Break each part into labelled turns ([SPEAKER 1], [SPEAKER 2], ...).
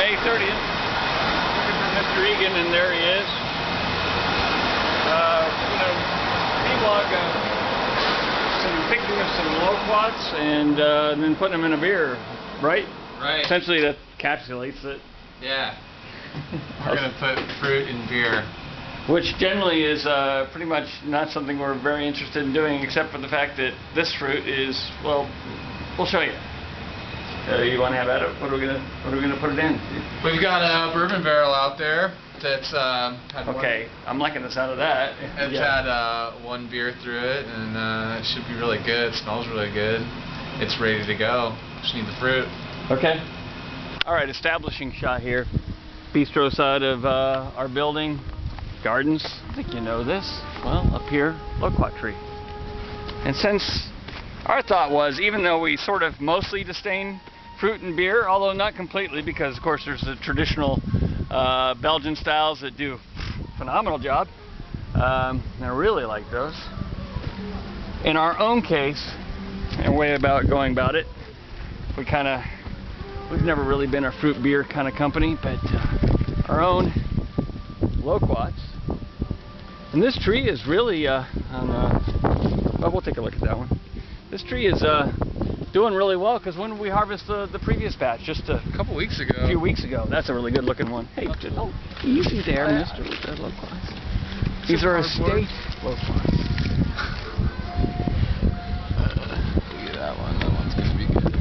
[SPEAKER 1] May 30th. Looking for Mr. Egan, and there he is. vBlog, some picking of some Loquats and then putting them in a beer, right?
[SPEAKER 2] Right.
[SPEAKER 1] Essentially, that encapsulates it.
[SPEAKER 2] Yeah. We're gonna put fruit in beer.
[SPEAKER 1] Which generally is pretty much not something we're very interested in doing, except for the fact that this fruit is, well, we'll show you. You want to have at it? What are we gonna put it in?
[SPEAKER 2] We've got a bourbon barrel out there that's had
[SPEAKER 1] okay. I'm liking the sound of that.
[SPEAKER 2] It's had one beer through it, and it should be really good. It smells really good. It's ready to go. Just need the fruit.
[SPEAKER 1] Okay. All right. Establishing shot here. Bistro side of our building. Gardens. I think you know this. Well, up here, loquat tree. And since our thought was, even though we sort of mostly disdain fruit and beer, although not completely, because of course there's the traditional Belgian styles that do a phenomenal job, and I really like those. In our own case, and way about going about it, we've never really been a fruit beer kind of company, but our own Loquats. And this tree is really well, we'll take a look at that one. This tree is doing really well, because when did we harvest the previous batch? Just a couple weeks ago. A few weeks ago. That's a really good looking one. Hey, oh, easy there, mister, with the Loquats. These are estate Loquats.
[SPEAKER 2] Look at that one. That one's going to be good.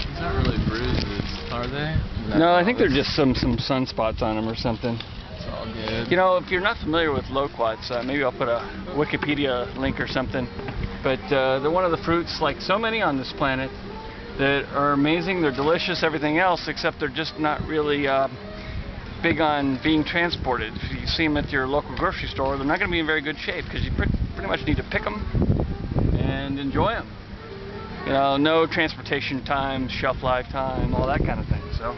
[SPEAKER 2] These aren't really bruises, are they?
[SPEAKER 1] No, I think they're just some sunspots on them or something.
[SPEAKER 2] It's all good.
[SPEAKER 1] You know, if you're not familiar with Loquats, maybe I'll put a Wikipedia link or something. But they're one of the fruits, like so many on this planet, that are amazing. They're delicious, everything else, except they're just not really big on being transported. If you see them at your local grocery store, they're not going to be in very good shape, because you pretty much need to pick them and enjoy them. You know, no transportation time, shelf life time, all that kind of thing. So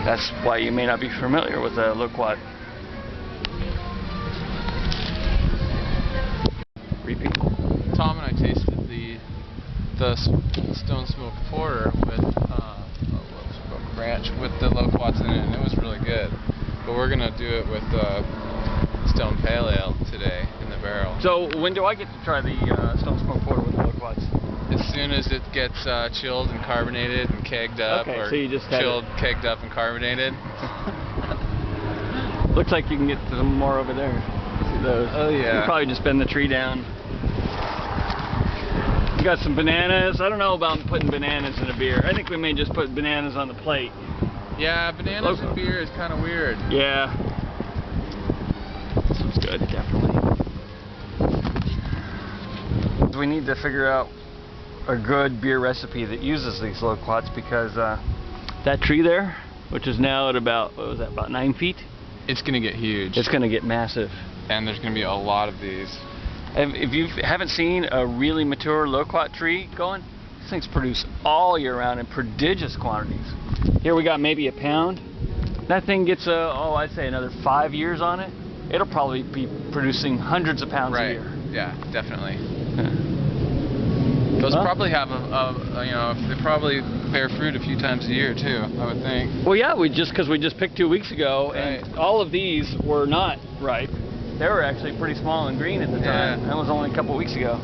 [SPEAKER 1] that's why you may not be familiar with a Loquat. Repeat.
[SPEAKER 2] Tom and I tasted the Stone Smoke Porter with Smoke Ranch with the Loquats in it, and it was really good. But we're gonna do it with Stone Pale Ale today in the barrel.
[SPEAKER 1] So when do I get to try the Stone Smoke Porter with the Loquats?
[SPEAKER 2] As soon as it gets chilled and carbonated and kegged up,
[SPEAKER 1] okay,
[SPEAKER 2] or
[SPEAKER 1] so you just
[SPEAKER 2] chilled, kegged up, and carbonated.
[SPEAKER 1] Looks like you can get some more over there. See those?
[SPEAKER 2] Oh yeah.
[SPEAKER 1] You probably just bend the tree down. You got some bananas. I don't know about putting bananas in a beer. I think we may just put bananas on the plate.
[SPEAKER 2] Yeah, bananas in beer is kind of weird.
[SPEAKER 1] Yeah. This one's good, definitely. We need to figure out a good beer recipe that uses these Loquats, because that tree there, which is now at about, what was that, about 9 feet?
[SPEAKER 2] It's going to get huge.
[SPEAKER 1] It's going to get massive.
[SPEAKER 2] And there's going to be a lot of these.
[SPEAKER 1] If you haven't seen a really mature Loquat tree going, these things produce all year round in prodigious quantities. Here we got maybe a pound. That thing gets, I'd say another 5 years on it. It'll probably be producing hundreds of pounds a year.
[SPEAKER 2] Yeah, definitely. Those probably have they probably bear fruit a few times a year too, I would think.
[SPEAKER 1] Well, yeah, because we just picked 2 weeks ago, and all of these were not ripe. They were actually pretty small and green at the time. That was only a couple weeks ago.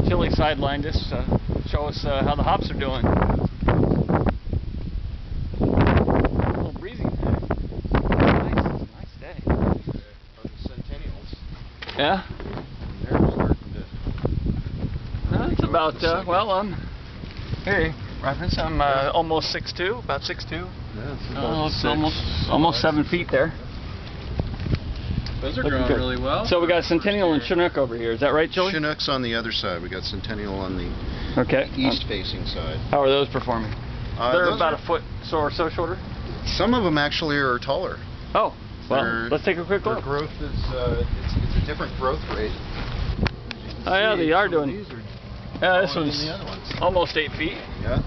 [SPEAKER 1] Chili sidelined us to show us how the hops are doing. A little breezy today. Nice day.
[SPEAKER 3] The Centennials.
[SPEAKER 1] Yeah. It's about, here, reference, I'm almost 6'2", about 6'2".
[SPEAKER 3] Yeah,
[SPEAKER 1] almost 7 feet there.
[SPEAKER 2] Those are growing really well.
[SPEAKER 1] So we got Centennial and Chinook over here, is that right, Joey?
[SPEAKER 3] Chinook's on the other side. We got Centennial on the east-facing side.
[SPEAKER 1] How are those performing? They're about a foot or so shorter?
[SPEAKER 3] Some of them actually are taller.
[SPEAKER 1] Oh, well, let's take a quick look.
[SPEAKER 3] Their growth is, it's a different growth rate.
[SPEAKER 1] Oh yeah, they are doing. Yeah, this one's
[SPEAKER 3] the other ones.
[SPEAKER 1] almost 8 feet.
[SPEAKER 3] Yeah. A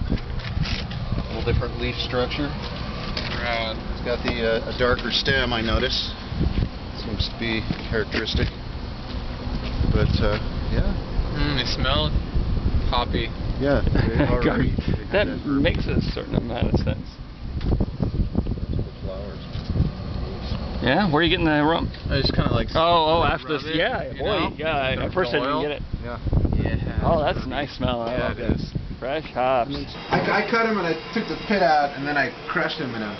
[SPEAKER 3] little different leaf structure.
[SPEAKER 2] Rad.
[SPEAKER 3] It's got a darker stem, I notice. Seems to be characteristic. But yeah,
[SPEAKER 2] They smell hoppy.
[SPEAKER 3] Yeah.
[SPEAKER 1] That makes a certain amount of sense. Yeah, where are you getting the rum?
[SPEAKER 2] I just kind of like.
[SPEAKER 1] After this,
[SPEAKER 2] it,
[SPEAKER 1] yeah, boy, yeah. At first I didn't get it.
[SPEAKER 3] Yeah.
[SPEAKER 2] Yeah.
[SPEAKER 1] Oh, that's a nice smell. I
[SPEAKER 2] Yeah,
[SPEAKER 1] love
[SPEAKER 2] it is.
[SPEAKER 1] Fresh hops.
[SPEAKER 4] I cut him and I took the pit out and then I crushed him in a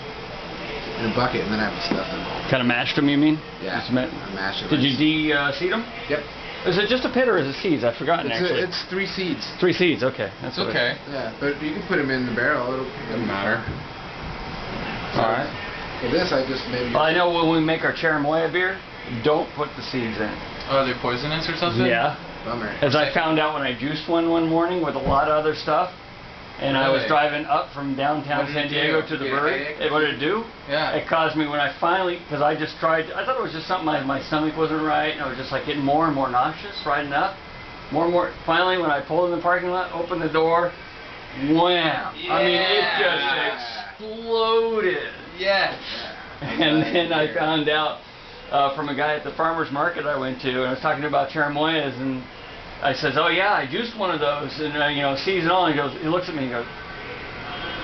[SPEAKER 4] bucket and then I stuffed him.
[SPEAKER 1] Kind of mashed them, you mean?
[SPEAKER 4] Yeah.
[SPEAKER 1] Just
[SPEAKER 4] I mashed him.
[SPEAKER 1] Did you de-seed them?
[SPEAKER 4] Yep.
[SPEAKER 1] Is it just a pit or is it seeds? I've forgotten actually.
[SPEAKER 4] It's 3 seeds.
[SPEAKER 1] 3 seeds. Okay, that's
[SPEAKER 2] It's okay.
[SPEAKER 4] Yeah, but you can put them in the barrel. It doesn't matter.
[SPEAKER 1] All right.
[SPEAKER 4] For this, I just maybe.
[SPEAKER 1] Well, I know when we make our cherimoya beer, don't put the seeds in.
[SPEAKER 2] Oh, are they poisonous or something?
[SPEAKER 1] Yeah.
[SPEAKER 4] Bummer.
[SPEAKER 1] As I found out when I juiced one morning with a lot of other stuff, and I was
[SPEAKER 2] Really?
[SPEAKER 1] driving up from downtown
[SPEAKER 2] What did
[SPEAKER 1] San
[SPEAKER 2] it
[SPEAKER 1] Diego
[SPEAKER 2] do?
[SPEAKER 1] to the
[SPEAKER 2] Get a
[SPEAKER 1] brewery.
[SPEAKER 2] headache?
[SPEAKER 1] What did it do?
[SPEAKER 2] Yeah.
[SPEAKER 1] It caused me when I finally, because I just tried, I thought it was just something my stomach wasn't right, and I was just like getting more and more nauseous, riding up. More and more. Finally, when I pulled in the parking lot, opened the door, wham!
[SPEAKER 2] Yeah.
[SPEAKER 1] I mean, it just exploded.
[SPEAKER 2] Yes.
[SPEAKER 1] And then I found out from a guy at the farmer's market I went to, and I was talking about cherimoyas, and I says, "Oh yeah, I juiced one of those, and seeds and all." And he looks at me and goes,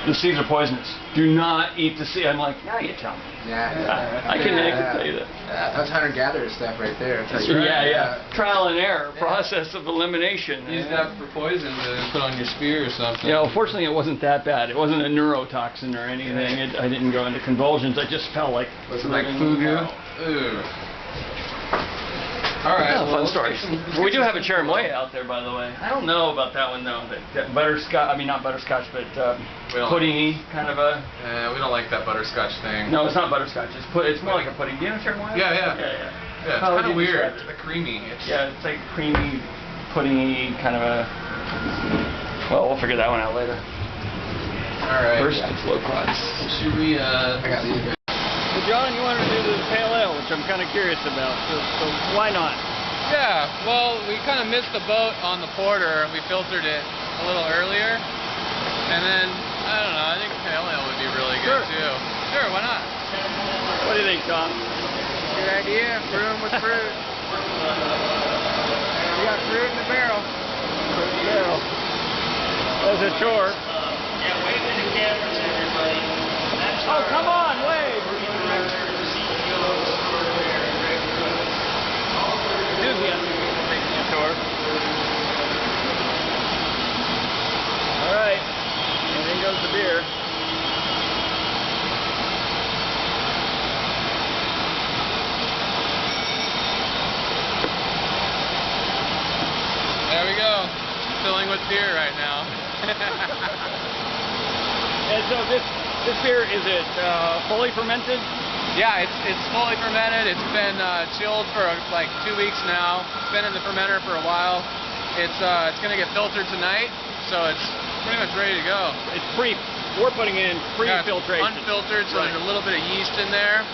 [SPEAKER 1] "The seeds are poisonous. Do not eat the seed." I'm like, "Now you tell me."
[SPEAKER 4] Yeah.
[SPEAKER 1] I can tell you that.
[SPEAKER 4] That's hunter-gatherer stuff right there.
[SPEAKER 2] That's right.
[SPEAKER 1] Yeah. Trial and error, process of elimination.
[SPEAKER 2] Use that for poison to put on your spear or something.
[SPEAKER 1] Fortunately it wasn't that bad. It wasn't a neurotoxin or anything. I didn't go into convulsions. I just felt like...
[SPEAKER 4] Was it like
[SPEAKER 1] fugu?
[SPEAKER 2] Ooh. All right.
[SPEAKER 1] Fun stories. We do have a cherimoya out there, by the way. I don't know about that one though. That butterscotch. I mean, not butterscotch, but puddingy kind of a.
[SPEAKER 2] We don't like that butterscotch thing.
[SPEAKER 1] No, it's not butterscotch. It's more like a pudding. Do you know cherimoya?
[SPEAKER 2] Yeah.
[SPEAKER 1] Yeah.
[SPEAKER 2] It's kind of weird. It's creamy.
[SPEAKER 1] It's like creamy, puddingy kind of a. Well, we'll figure that one out later.
[SPEAKER 2] All right.
[SPEAKER 1] First, it's Loquats.
[SPEAKER 2] Should we?
[SPEAKER 4] I got these.
[SPEAKER 1] So John, you wanted to do the pale ale, which I'm kind of curious about. So why not?
[SPEAKER 2] Yeah. Well, we kind of missed the boat on the porter. We filtered it a little earlier, and then I don't know. I think pale ale would be really good too. Sure. Why not?
[SPEAKER 1] What do you think, Tom?
[SPEAKER 4] Good idea. Brewing with fruit. You got fruit in the barrel.
[SPEAKER 1] That's a chore.
[SPEAKER 5] Yeah, wave to the cameras, everybody. That's
[SPEAKER 1] Oh, come on, wave! Enthusiasm taking a tour. All right, and in goes the beer.
[SPEAKER 2] There we go. Filling with beer right now.
[SPEAKER 1] And so this beer, is it fully fermented?
[SPEAKER 2] Yeah, it's fully fermented. It's been chilled for like 2 weeks now. It's been in the fermenter for a while. It's gonna get filtered tonight, so it's pretty much ready to go.
[SPEAKER 1] It's we're putting in pre-filtration.
[SPEAKER 2] Yeah, unfiltered, so there's a little bit of yeast in there.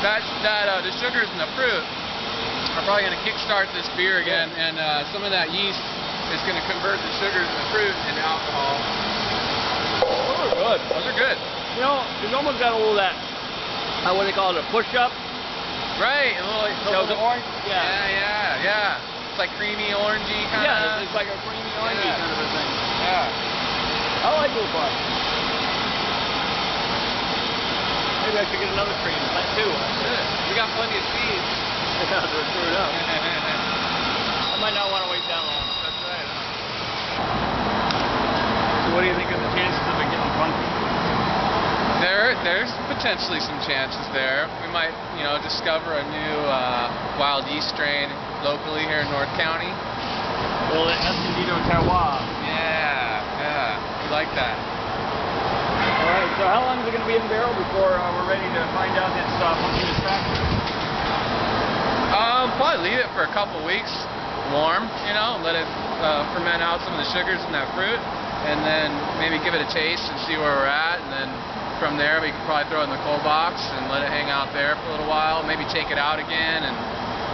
[SPEAKER 2] The sugars and the fruit are probably gonna kickstart this beer again, and some of that yeast is gonna convert the sugars and the fruit into alcohol.
[SPEAKER 1] Those are good.
[SPEAKER 2] Those are good.
[SPEAKER 1] It's almost got a little of that, what do they call it, a push-up?
[SPEAKER 2] Right, a little
[SPEAKER 1] The orange?
[SPEAKER 2] Yeah. It's like creamy, orangey kind of.
[SPEAKER 1] Yeah, it's like a creamy, orangey kind of a thing.
[SPEAKER 2] Yeah.
[SPEAKER 1] I like Loquats. Maybe I should get another cream. That too.
[SPEAKER 2] Good. We got plenty of seeds.
[SPEAKER 1] Yeah, they're screwed up. I might not want to wait that long.
[SPEAKER 2] That's right.
[SPEAKER 1] So what do you think of the chances of it getting funky?
[SPEAKER 2] There's potentially some chances there. We might, discover a new wild yeast strain locally here in North County.
[SPEAKER 1] Well, the Escondido Terroir.
[SPEAKER 2] Yeah. We like that.
[SPEAKER 1] All right, so how long is it going to be in the barrel before we're ready to find out its funkiness factor?
[SPEAKER 2] Probably leave it for a couple weeks warm, let it ferment out some of the sugars in that fruit, and then maybe give it a taste and see where we're at, and then from there we could probably throw it in the cold box and let it hang out there for a little while, maybe take it out again and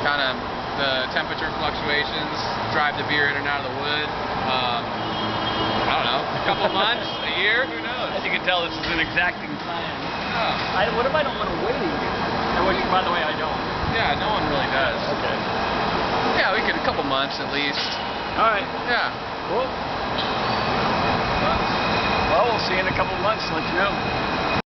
[SPEAKER 2] kind of the temperature fluctuations drive the beer in and out of the wood. I don't know, a couple months, a year, who knows?
[SPEAKER 1] As you can tell, this is an exacting science.
[SPEAKER 2] Oh.
[SPEAKER 1] What if I don't want to wait a year? And which, by the way, I don't.
[SPEAKER 2] Yeah, no one really does.
[SPEAKER 1] Okay.
[SPEAKER 2] Yeah, we could a couple months at least.
[SPEAKER 1] All right.
[SPEAKER 2] Yeah.
[SPEAKER 1] Cool. Well, we'll see you in a couple of months and let you know.